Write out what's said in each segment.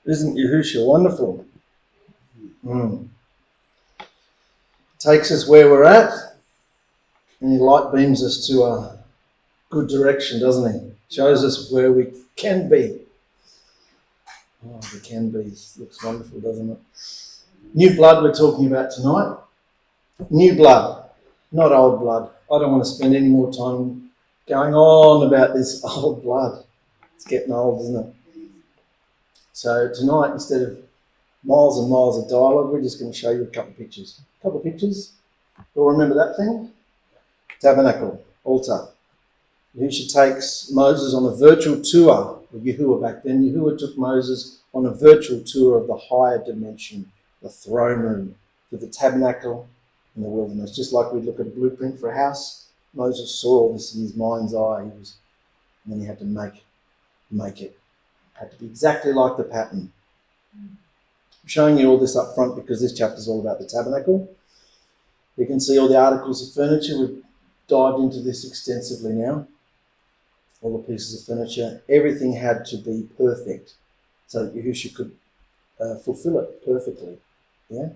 Isn't Yahusha wonderful? Takes us where we're at, and he light beams us to a good direction, doesn't he? Shows us where we can be. Oh, the can be looks wonderful, doesn't it? New blood we're talking about tonight. New blood, not old blood. I don't want to spend any more time going on about this old blood. It's getting old, isn't it? So tonight, instead of miles and miles of dialogue, we're just going to show you a couple of pictures. A couple of pictures. You'll remember that thing? Tabernacle, altar. Yahusha takes Moses on a virtual tour, or Yahuah back then. Yahuah took Moses on a virtual tour of the higher dimension, the throne room, to the tabernacle in the wilderness. Just like we'd look at a blueprint for a house, Moses saw all this in his mind's eye. And then he had to make it. It had to be exactly like the pattern. I'm showing you all this up front because this chapter is all about the tabernacle. You can see all the articles of furniture. We've dived into this extensively now. All the pieces of furniture. Everything had to be perfect so that Yahusha could fulfill it perfectly. Yeah.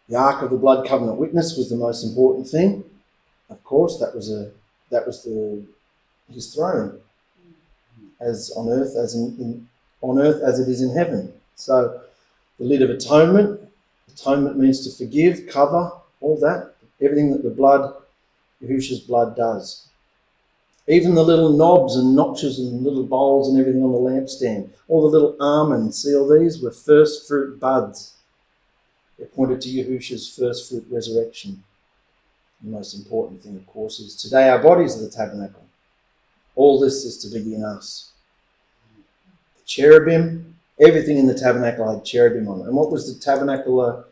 The Ark of the Blood Covenant Witness was the most important thing. Of course, that was his throne, as on earth as on earth as it is in heaven. So, the lid of atonement. Atonement means to forgive, cover, all that. Everything that the blood, Yahusha's blood, does. Even the little knobs and notches and little bowls and everything on the lampstand. All the little almonds, see all these? Were first fruit buds. They pointed to Yahusha's first fruit resurrection. The most important thing, of course, is today our bodies are the tabernacle. All this is to be in us. The cherubim, everything in the tabernacle had cherubim on it. And what was the tabernacle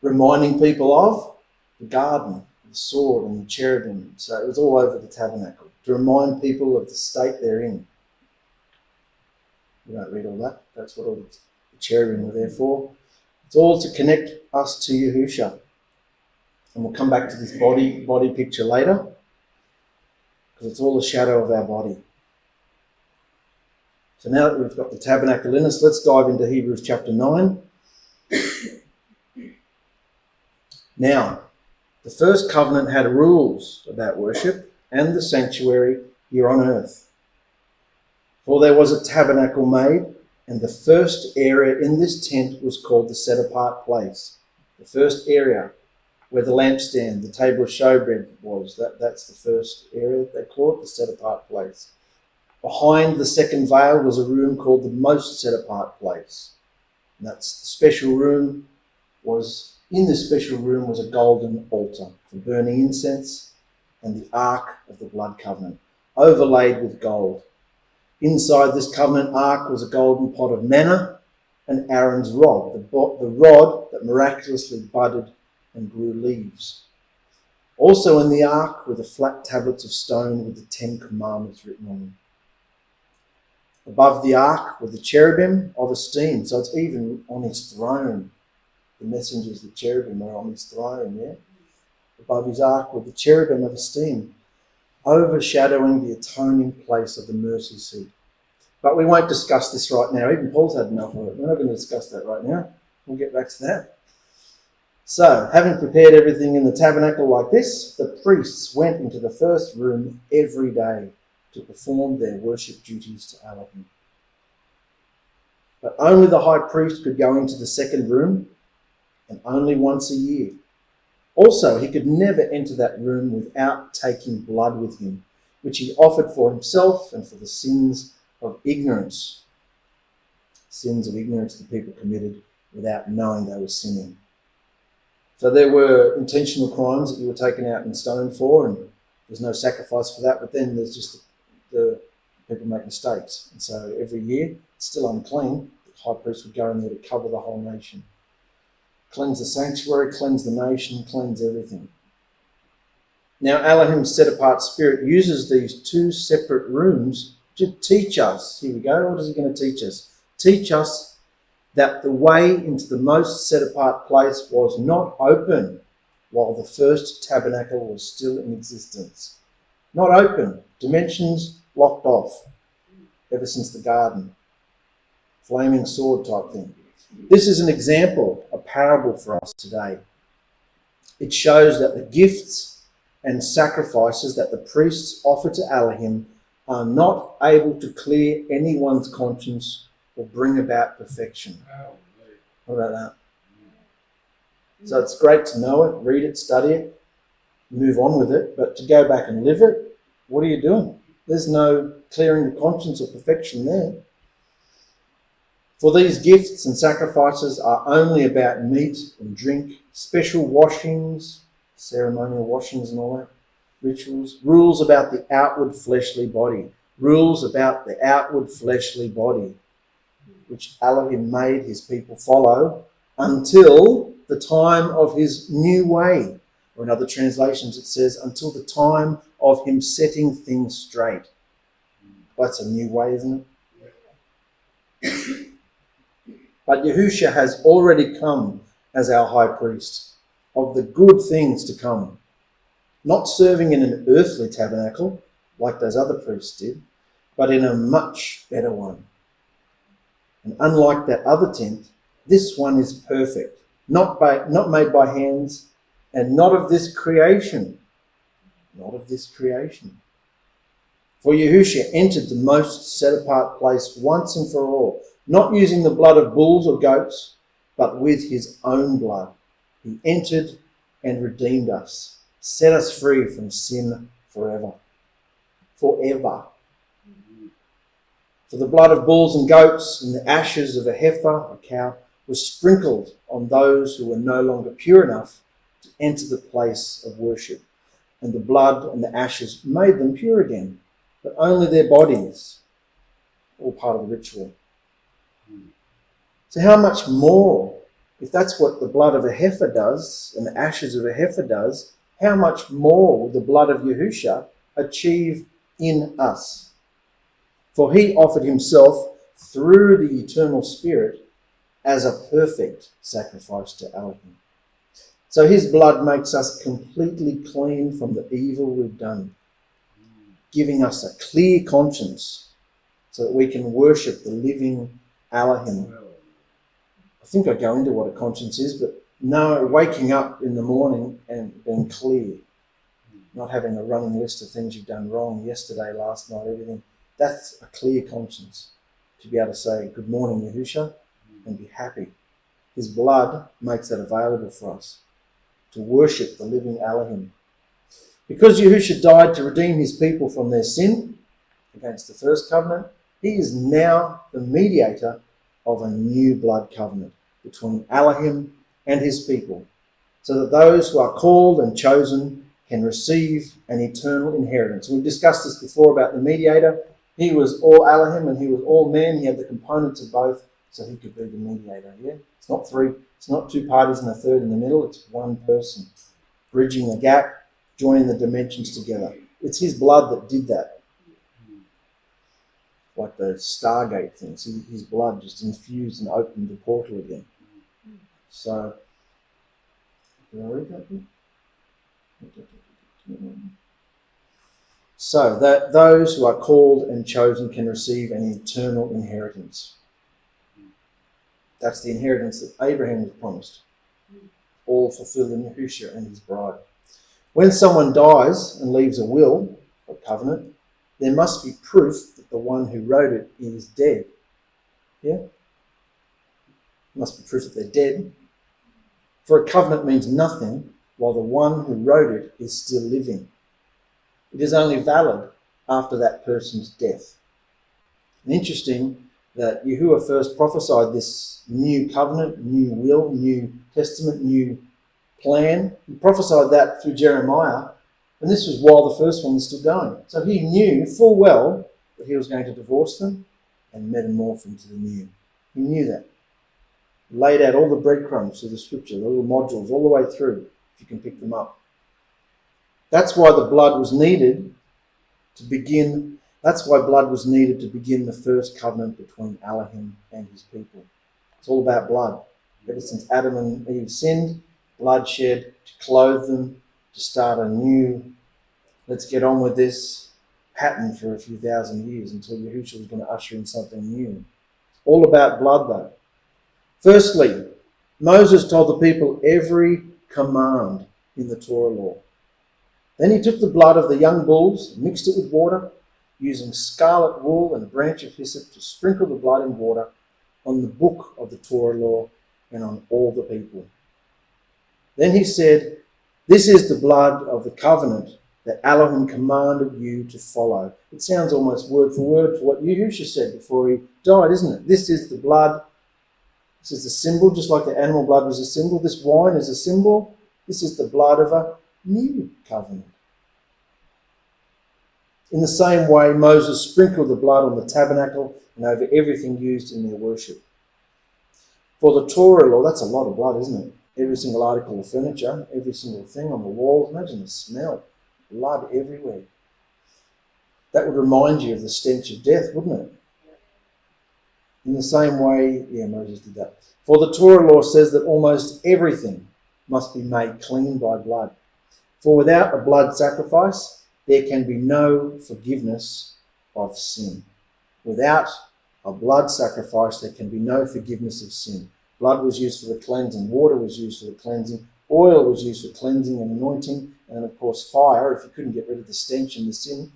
reminding people of? The garden, the sword and the cherubim. So it was all over the tabernacle to remind people of the state they're in. We don't read all that. That's what all the cherubim were there for. It's all to connect us to Yahusha. And we'll come back to this body picture later, because it's all a shadow of our body. So now that we've got the tabernacle in us, let's dive into Hebrews chapter 9. Now, the first covenant had rules about worship and the sanctuary here on earth. For there was a tabernacle made, and the first area in this tent was called the set-apart place. The first area where the lampstand, the table of showbread was, that's the first area they call it, the set-apart place. Behind the second veil was a room called the most set-apart place. And that's the special room in this special room was a golden altar for burning incense and the ark of the blood covenant, overlaid with gold. Inside this covenant ark was a golden pot of manna and Aaron's rod, the rod that miraculously budded and grew leaves. Also in the ark were the flat tablets of stone with the 10 commandments written on them. Above the ark were the cherubim of esteem, so it's even on his throne. The messengers, the cherubim, are on his throne, yeah? Above his ark were the cherubim of esteem, overshadowing the atoning place of the mercy seat. But we won't discuss this right now. Even Paul's had enough of it. We're not going to discuss that right now. We'll get back to that. So, having prepared everything in the tabernacle like this, the priests went into the first room every day to perform their worship duties to Elohim. But only the high priest could go into the second room, and only once a year. Also, he could never enter that room without taking blood with him, which he offered for himself and for the sins of ignorance. Sins of ignorance the people committed without knowing they were sinning. So there were intentional crimes that you were taken out and stoned for, and there's no sacrifice for that, but then there's just the people make mistakes. And so every year, it's still unclean, the high priest would go in there to cover the whole nation. Cleanse the sanctuary, cleanse the nation, cleanse everything. Now Elohim's set-apart spirit uses these two separate rooms to teach us. Here we go. What is he going to teach us? Teach us that the way into the most set-apart place was not open while the first tabernacle was still in existence. Not open. Dimensions locked off ever since the garden. flaming sword type thing. This is an example, a parable for us today. It shows that the gifts and sacrifices that the priests offer to Elohim are not able to clear anyone's conscience or bring about perfection. What about that? So it's great to know it, read it, study it, move on with it, but to go back and live it, what are you doing? There's no clearing the conscience or perfection there. For these gifts and sacrifices are only about meat and drink, special washings, ceremonial washings and all that, rituals, rules about the outward fleshly body, which Elohim made his people follow until the time of his new way. Or in other translations it says, until the time of him setting things straight. That's a new way, isn't it? But Yahusha has already come as our high priest of the good things to come, not serving in an earthly tabernacle like those other priests did, but in a much better one. And unlike that other tent, this one is perfect, not made by hands, and not of this creation. Not of this creation. For Yahusha entered the most set-apart place once and for all, not using the blood of bulls or goats, but with his own blood. He entered and redeemed us, set us free from sin forever. Forever. For the blood of bulls and goats and the ashes of a heifer, a cow, was sprinkled on those who were no longer pure enough to enter the place of worship. And the blood and the ashes made them pure again, but only their bodies, all part of the ritual. So how much more, if that's what the blood of a heifer does and the ashes of a heifer does, how much more will the blood of Yahusha achieve in us? For he offered himself through the eternal Spirit as a perfect sacrifice to Elohim. So his blood makes us completely clean from the evil we've done, giving us a clear conscience so that we can worship the living Elohim. I think I go into what a conscience is, but no, waking up in the morning and being clear, not having a running list of things you've done wrong yesterday, last night, everything. That's a clear conscience, to be able to say, good morning, Yahusha, and be happy. His blood makes that available for us, to worship the living Elohim. Because Yahusha died to redeem his people from their sin against the first covenant, he is now the mediator of a new blood covenant between Elohim and his people, so that those who are called and chosen can receive an eternal inheritance. We've discussed this before about the mediator. He was all Elohim and he was all man. He had the components of both, so he could be the mediator. Yeah, it's not three. It's not two parties and a third in the middle. It's one person bridging the gap, joining the dimensions together. It's his blood that did that. Like the Stargate things, his blood just infused and opened the portal again. So, did I read that bit? So that those who are called and chosen can receive an eternal inheritance. That's the inheritance that Abraham was promised, all fulfilled in Yahusha and his bride. When someone dies and leaves a will or covenant, there must be proof that the one who wrote it is dead. Yeah? There must be proof that they're dead. For a covenant means nothing while the one who wrote it is still living. It is only valid after that person's death. And interesting that Yahuah first prophesied this new covenant, new will, new testament, new plan. He prophesied that through Jeremiah, and this was while the first one was still going. So he knew full well that he was going to divorce them and metamorph into the new. He knew that. Laid out all the breadcrumbs through the scripture, the little modules all the way through, if you can pick them up. That's why the blood was needed to begin. That's why blood was needed to begin the first covenant between Elohim and his people. It's all about blood. Ever since Adam and Eve sinned, blood shed to clothe them, to start a new, let's get on with this pattern for a few thousand years until Yahushua was going to usher in something new. All about blood though. Firstly, Moses told the people every command in the Torah law. Then he took the blood of the young bulls, mixed it with water, using scarlet wool and a branch of hyssop to sprinkle the blood in water on the book of the Torah law and on all the people. Then he said, "This is the blood of the covenant that Elohim commanded you to follow." It sounds almost word for word to what Yahusha said before he died, isn't it? This is the blood. This is the symbol, just like the animal blood was a symbol. This wine is a symbol. This is the blood of a new covenant. In the same way, Moses sprinkled the blood on the tabernacle and over everything used in their worship. For the Torah law, that's a lot of blood, isn't it? Every single article of furniture, every single thing on the walls. Imagine the smell. Blood everywhere. That would remind you of the stench of death, wouldn't it? In the same way, Moses did that. For the Torah law says that almost everything must be made clean by blood. For without a blood sacrifice, there can be no forgiveness of sin. Without a blood sacrifice, there can be no forgiveness of sin. Blood was used for the cleansing, water was used for the cleansing, oil was used for cleansing and anointing, and of course fire. If you couldn't get rid of the stench and the sin,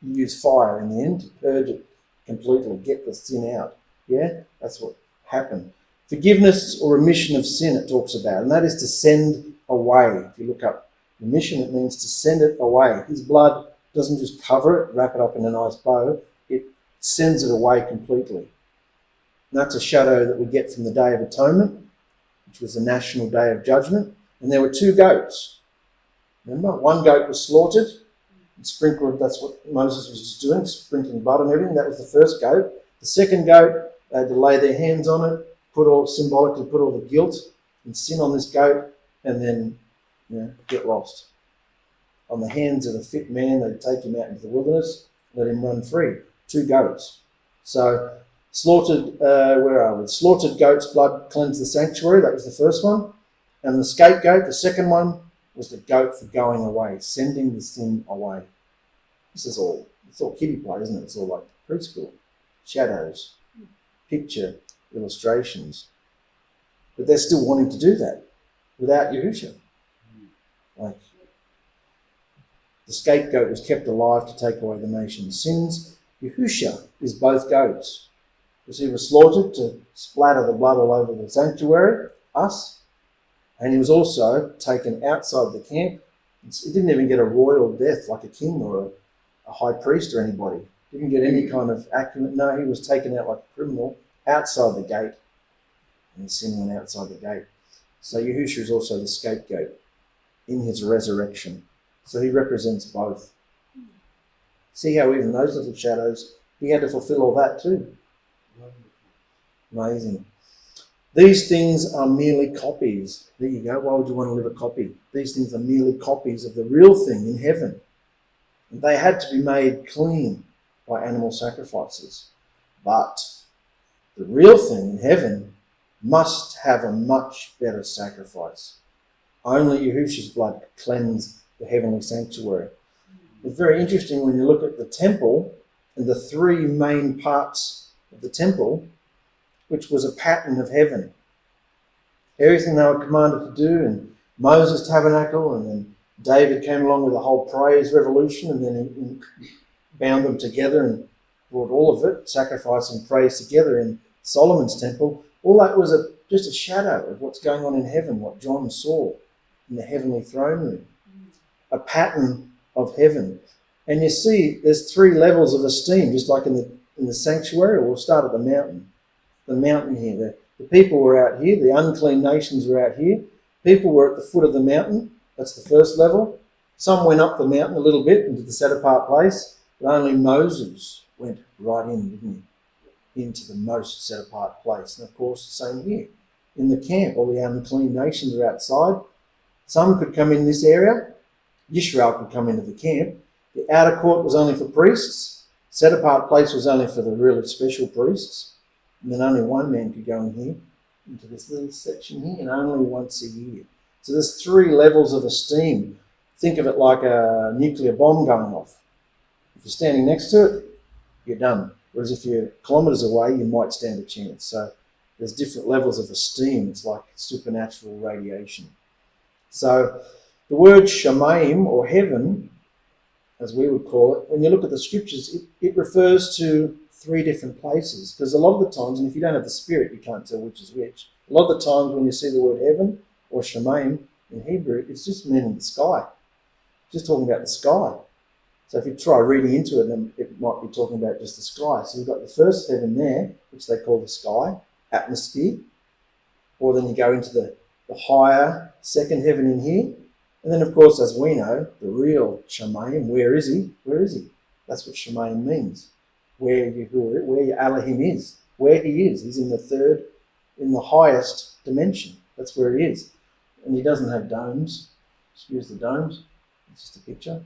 you use fire in the end to purge it completely, get the sin out. Yeah, that's what happened. Forgiveness or remission of sin it talks about, and that is to send away. If you look up remission, it means to send it away. His blood doesn't just cover it, wrap it up in a nice bow, it sends it away completely. And that's a shadow that we get from the Day of Atonement, which was the national day of judgment. And there were 2 goats. Remember, one goat was slaughtered and sprinkled. That's what Moses was just doing, sprinkling blood and everything. That was the first goat. The second goat, they had to lay their hands on it, symbolically put all the guilt and sin on this goat, and then get lost. On the hands of a fit man, they'd take him out into the wilderness, let him run free. 2 goats. So slaughtered goat's blood cleansed the sanctuary. That was the first one. And the scapegoat, the second one, was the goat for going away, sending the sin away. It's all kiddie play, isn't it? It's all like preschool. Shadows, picture, illustrations. But they're still wanting to do that without Yahusha. Like, the scapegoat was kept alive to take away the nation's sins. Yahusha is both goats, because he was slaughtered to splatter the blood all over the sanctuary, us, and he was also taken outside the camp. He didn't even get a royal death like a king or a high priest or anybody. Didn't get any kind of accurate. No, he was taken out like a criminal outside the gate, and the sin went outside the gate. So Yahusha is also the scapegoat in his resurrection. So he represents both. See how even those little shadows, he had to fulfill all that too. Amazing. These things are merely copies. There you go. Why would you want to live a copy? These things are merely copies of the real thing in heaven. And they had to be made clean by animal sacrifices. But the real thing in heaven must have a much better sacrifice. Only Yahusha's blood could cleanse the heavenly sanctuary. It's very interesting when you look at the temple and the 3 main parts of the temple, which was a pattern of heaven. Everything they were commanded to do, and Moses' tabernacle, and then David came along with the whole praise revolution, and then he bound them together and brought all of it, sacrifice and praise together in Solomon's temple. All that was just a shadow of what's going on in heaven, what John saw in the heavenly throne room. A pattern of heaven. And you see, there's 3 levels of esteem, just like in the sanctuary. We'll start at the mountain. The mountain here. The people were out here. The unclean nations were out here. People were at the foot of the mountain. That's the first level. Some went up the mountain a little bit into the set-apart place, but only Moses went right in, didn't he? Into the most set-apart place. And of course, the same here. In the camp, all the unclean nations are outside. Some could come in this area. Yisrael could come into the camp. The outer court was only for priests. Set-apart place was only for the really special priests. And then only one man could go in here, into this little section here, and only once a year. So there's 3 levels of esteem. Think of it like a nuclear bomb going off. If you're standing next to it, you're done. Whereas if you're kilometres away, you might stand a chance. So there's different levels of esteem. It's like supernatural radiation. So the word shamayim, or heaven, as we would call it, when you look at the scriptures, it refers to 3 different places. Because a lot of the times, and if you don't have the Spirit, you can't tell which is which. A lot of the times when you see the word heaven or shamayim in Hebrew, it's just meaning the sky. It's just talking about the sky. So if you try reading into it, then it might be talking about just the sky. So you've got the first heaven there, which they call the sky, atmosphere. Or then you go into the higher second heaven in here. And then, of course, as we know, the real shamayim, where is he? Where is he? That's what shamayim means. Where Elohim is, where he is. He's in the highest dimension. That's where he is. And he doesn't have domes. Excuse the domes. It's just a picture.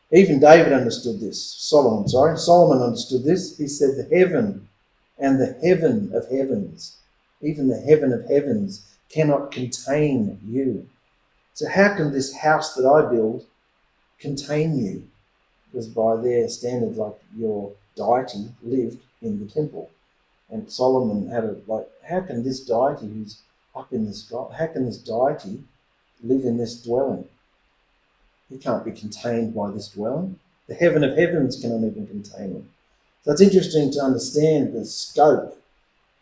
Even David understood this. Solomon understood this. He said, the heaven and the heaven of heavens, even the heaven of heavens, cannot contain you. So how can this house that I build contain you? Because by their standards, like, your deity lived in the temple. And Solomon had it like, how can this deity who's up in the sky, how can this deity live in this dwelling? He can't be contained by this dwelling. The heaven of heavens cannot even contain him. So it's interesting to understand the scope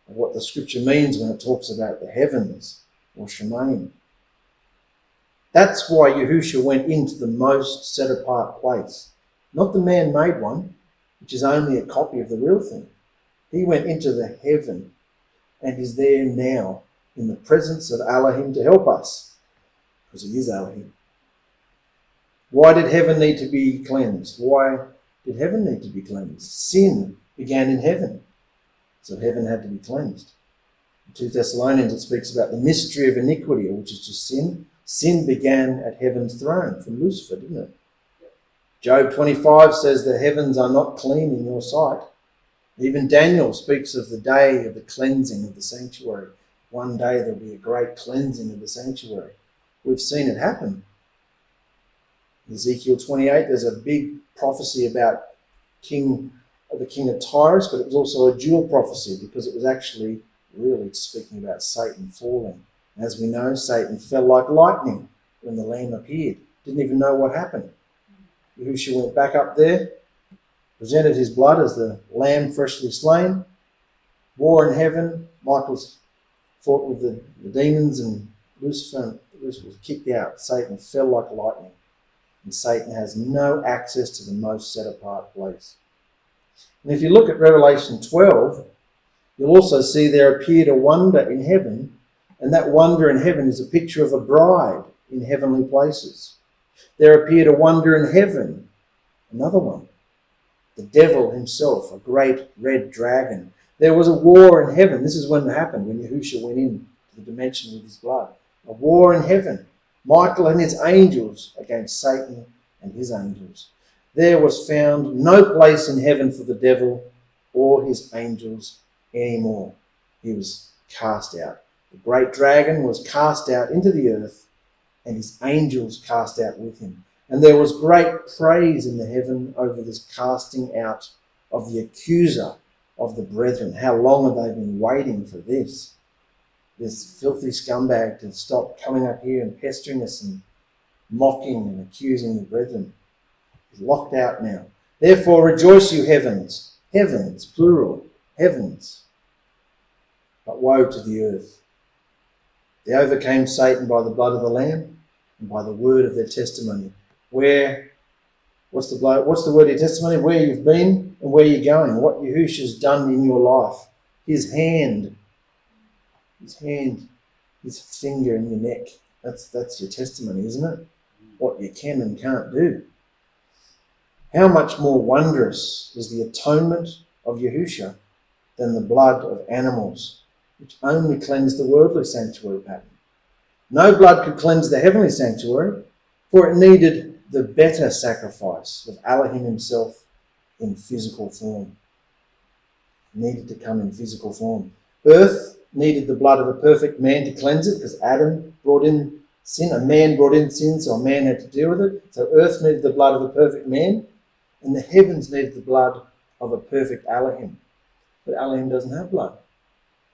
of what the scripture means when it talks about the heavens, or shamayim. That's why Yahusha went into the most set apart place. Not the man-made one, which is only a copy of the real thing. He went into the heaven and is there now in the presence of Elohim to help us, because he is Elohim. Why did heaven need to be cleansed? Why did heaven need to be cleansed? Sin began in heaven, so heaven had to be cleansed. In 2 Thessalonians, it speaks about the mystery of iniquity, which is just sin. Sin began at heaven's throne from Lucifer, didn't it? Job 25 says the heavens are not clean in your sight. Even Daniel speaks of the day of the cleansing of the sanctuary. One day there'll be a great cleansing of the sanctuary. We've seen it happen. In Ezekiel 28, there's a big prophecy about the king of Tyrus, but it was also a dual prophecy because it was actually really speaking about Satan falling. As we know, Satan fell like lightning when the Lamb appeared. Didn't even know what happened. Yahusha went back up there, presented his blood as the lamb freshly slain. War in heaven. Michael's fought with the demons, and Lucifer was kicked out. Satan fell like lightning. And Satan has no access to the most set apart place. And if you look at Revelation 12, you'll also see there appeared a wonder in heaven, and that wonder in heaven is a picture of a bride in heavenly places. There appeared a wonder in heaven, another one, the devil himself, a great red dragon. There was a war in heaven. This is when it happened, when Yahusha went into the dimension with his blood. A war in heaven. Michael and his angels against Satan and his angels. There was found no place in heaven for the devil or his angels anymore. He was cast out. The great dragon was cast out into the earth, and his angels cast out with him. And there was great praise in the heaven over this casting out of the accuser of the brethren. How long have they been waiting for this? This filthy scumbag to stop coming up here and pestering us and mocking and accusing the brethren. He's locked out now. Therefore rejoice, you heavens. Heavens, plural, heavens. But woe to the earth. They overcame Satan by the blood of the Lamb and by the word of their testimony. What's the word of your testimony? Where you've been and where you're going. What Yahusha's done in your life. His hand, his finger in your neck. That's your testimony, isn't it? What you can and can't do. How much more wondrous is the atonement of Yahusha than the blood of animals, which only cleanse the worldly sanctuary pattern. No blood could cleanse the heavenly sanctuary, for it needed the better sacrifice of Elohim himself in physical form. It needed to come in physical form. Earth needed the blood of a perfect man to cleanse it, because Adam brought in sin. A man brought in sin, so a man had to deal with it. So earth needed the blood of a perfect man, and the heavens needed the blood of a perfect Elohim. But Elohim doesn't have blood.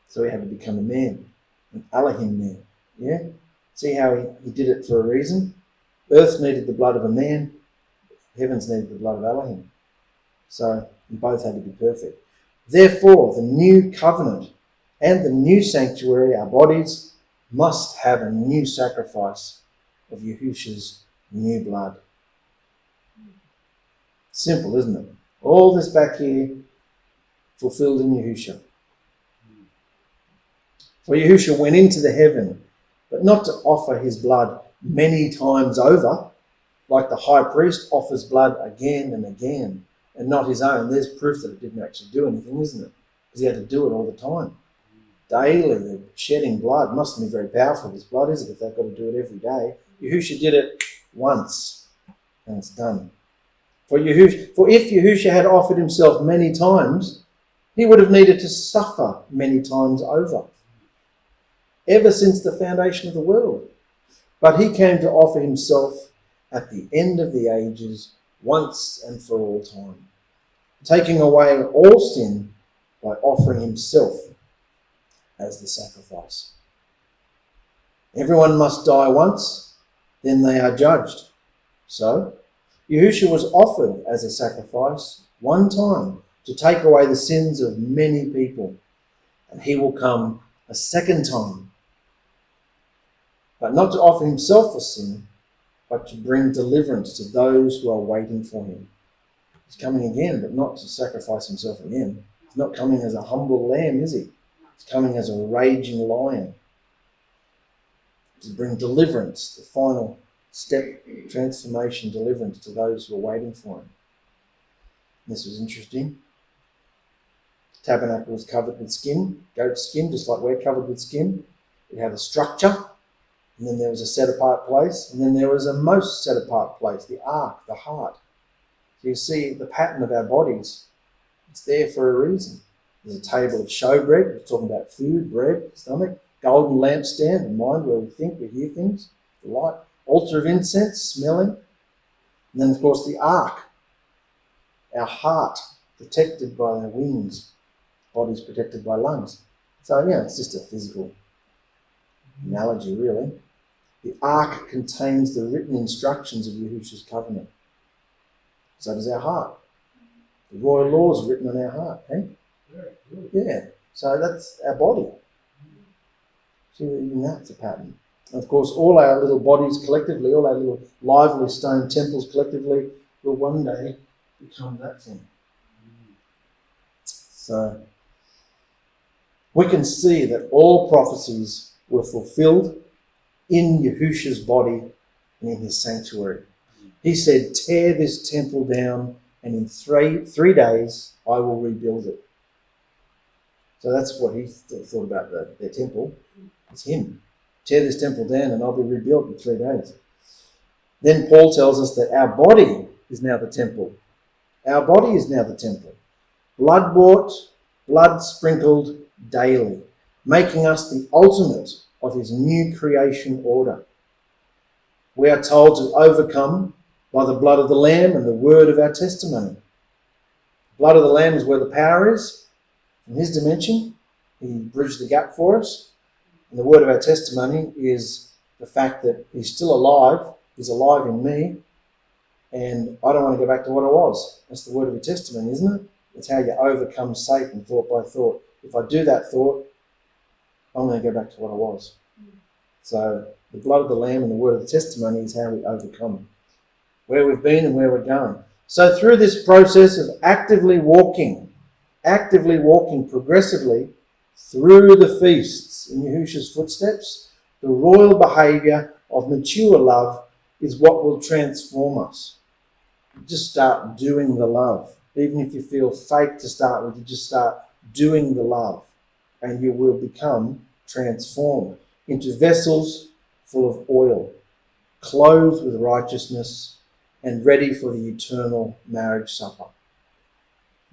So he had to become a man, an Elohim man. Yeah? See how he did it for a reason? Earth needed the blood of a man, heavens needed the blood of Elohim. So both had to be perfect. Therefore, the new covenant and the new sanctuary, our bodies, must have a new sacrifice of Yahusha's new blood. Simple, isn't it? All this back here fulfilled in Yahusha. For Yahusha went into the heaven, but not to offer his blood many times over, like the high priest offers blood again and again, and not his own. There's proof that it didn't actually do anything, isn't it? Because he had to do it all the time. Daily, the shedding blood mustn't be very powerful, this blood, is it, if they've got to do it every day? Yahusha did it once, and it's done. For if Yahusha had offered himself many times, he would have needed to suffer many times over, ever since the foundation of the world. But he came to offer himself at the end of the ages, once and for all time, taking away all sin by offering himself as the sacrifice. Everyone must die once, then they are judged. So, Yahusha was offered as a sacrifice one time to take away the sins of many people, and he will come a second time, but not to offer himself for sin, but to bring deliverance to those who are waiting for him. He's coming again, but not to sacrifice himself again. He's not coming as a humble lamb, is he? He's coming as a raging lion to bring deliverance, the final step, transformation, deliverance to those who are waiting for him. This was interesting. The tabernacle was covered with skin, goat skin, just like we're covered with skin. It had a structure, and then there was a set-apart place, and then there was a most set-apart place, the ark, the heart. So you see the pattern of our bodies. It's there for a reason. There's a table of showbread, we're talking about food, bread, stomach, golden lampstand, the mind where we think, we hear things, the light, altar of incense, smelling, and then of course the ark, our heart, protected by our wings, bodies protected by lungs. So yeah, it's just a physical analogy really. The ark contains the written instructions of Yahusha's covenant. So does our heart. The royal laws are written on our heart, eh? Yeah, so that's our body. See, even that's a pattern. And of course, all our little bodies collectively, all our little lively stone temples collectively will one day become that thing. So we can see that all prophecies were fulfilled in Yahusha's body and in his sanctuary. He said, tear this temple down, and in three days I will rebuild it. So that's what he thought about their temple. It's him. Tear this temple down and I'll be rebuilt in 3 days. Then Paul tells us that our body is now the temple. Our body is now the temple. Blood bought, blood sprinkled daily, making us the ultimate of his new creation order. We are told to overcome by the blood of the Lamb and the word of our testimony. The blood of the Lamb is where the power is. From his dimension, he bridged the gap for us. And the word of our testimony is the fact that he's still alive, he's alive in me, and I don't want to go back to what I was. That's the word of your testimony, isn't it? It's how you overcome Satan thought by thought. If I do that thought, I'm going to go back to what I was. So the blood of the Lamb and the word of the testimony is how we overcome where we've been and where we're going. So through this process of actively walking progressively through the feasts in Yahusha's footsteps, the royal behaviour of mature love is what will transform us. Just start doing the love. Even if you feel fake to start with, you just start doing the love, and you will become transformed into vessels full of oil, clothed with righteousness, and ready for the eternal marriage supper.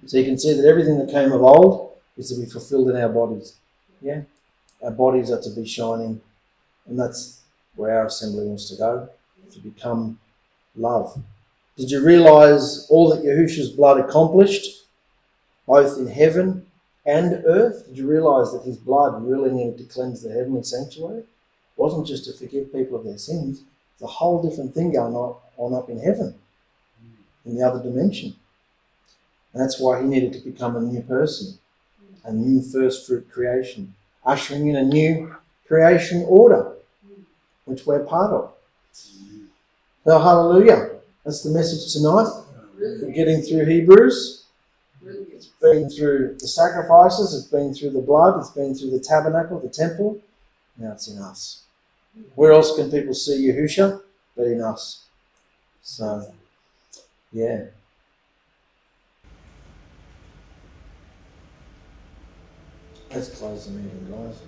So you can see that everything that came of old is to be fulfilled in our bodies. Yeah? Our bodies are to be shining, and that's where our assembly wants to go, to become love. Did you realise all that Yahusha's blood accomplished? both in heaven and earth. Did you realise that his blood really needed to cleanse the heavenly sanctuary? It wasn't just to forgive people of their sins. It's a whole different thing going on up in heaven, in the other dimension. And that's why he needed to become a new person, a new first fruit creation, ushering in a new creation order, which we're part of. So hallelujah. That's the message tonight. We're getting through Hebrews. It's been through the sacrifices, it's been through the blood, it's been through the tabernacle, the temple. Now it's in us. Where else can people see Yahusha but in us? So, yeah. Let's close the meeting, guys.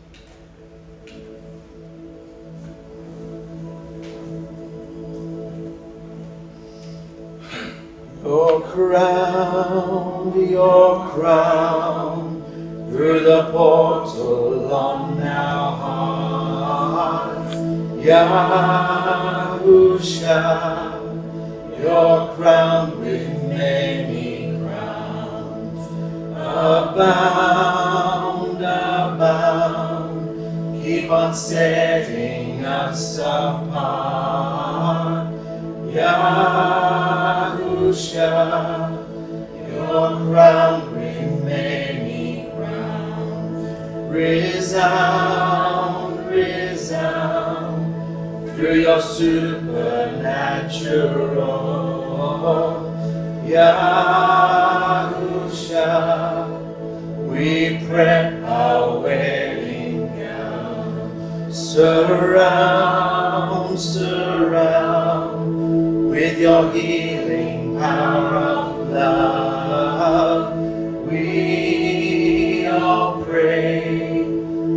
Your crown, through the portal on our hearts. Yahusha, you're crowned with many crowns. Abound, abound, keep on setting us apart. Yahusha, you're crowned with many crowns. Resound, resound, through your supernatural. Yahusha, we prep our wedding gown. Surround, surround, with your healing power of love. We all pray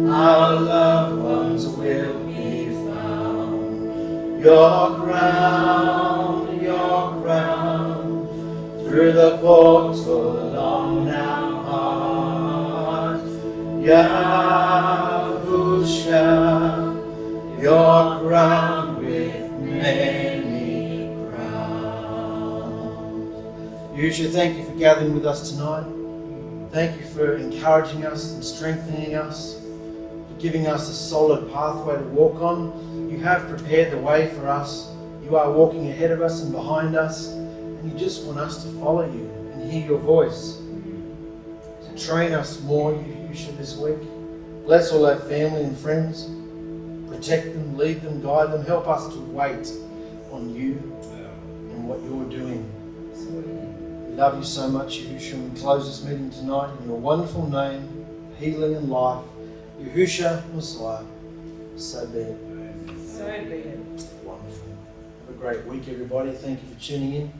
our loved ones will be found. Your crown, through the portal on our hearts. Yahusha, your crown with many crowns. Yahusha, thank you for gathering with us tonight. Thank you for encouraging us and strengthening us, for giving us a solid pathway to walk on. You have prepared the way for us. You are walking ahead of us and behind us, and you just want us to follow you and hear your voice. So train us more, Yahusha, this week. Bless all our family and friends. Protect them, lead them, guide them. Help us to wait on you and what you're doing. We love you so much, Yahusha, and we close this meeting tonight in your wonderful name, healing and life. Yahusha, Messiah. So be it. So be it. Wonderful. Have a great week, everybody. Thank you for tuning in.